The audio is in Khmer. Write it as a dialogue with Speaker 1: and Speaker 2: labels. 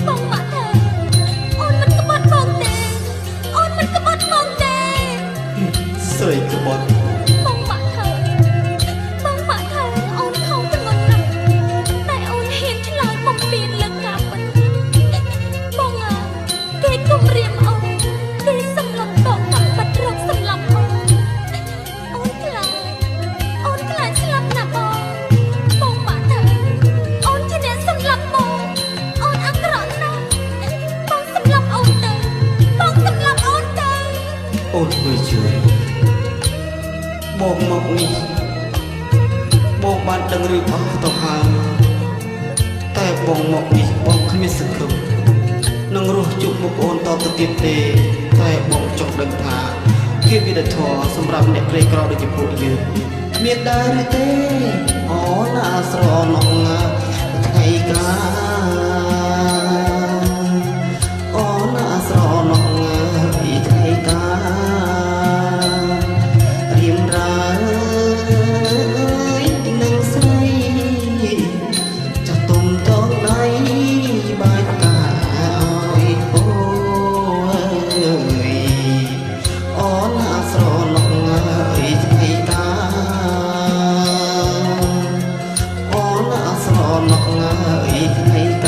Speaker 1: បងមកទៅអូនមិនក្បត់បងទេអូនមិនក្បត់បងទេ
Speaker 2: ស្រីក្បត់
Speaker 1: បងមកទៅបងមកទៅអូនខំធ្ងន់ណាស់តែអូនហ៊ានឆ្លើយបំពេញលើការពិតបងគេគំរាមអូនគេសម្លុតតបកាពិតរកសម្លាប់អូនខ្លាចស្លាប់ណាបងមកទៅអូនជាអ្នកសម្លាប់បងអូនអាក្រក់ណាស់បងសម្លាប់អូនទៅបងសម្លាប់អូនទៅ
Speaker 2: អូនធ្វើជួយបងមកនេះបងបានដឹងរឿងអស់ទៅហើយតែបងមកនេះបងគ្មានសង្ឃឹមនឹងរស់ជួបមុខអូនតទៅទៀតទេតែបងចង់ដឹងថាគេវិធធរសម្រាប់អ្នកក្រីក្រដូចជាពួកយើងមានដែរឬទេអូនអាស្រណងថ្ងៃកាអូនអាស្រណងថ្ងៃការៀមរាយនឹងស្រីចាស់ទុំតងដៃបាច់កាឲ្យអូយអូនអាស្រណងថ្ងៃកាអូនអាស្រណងថ្ងៃកា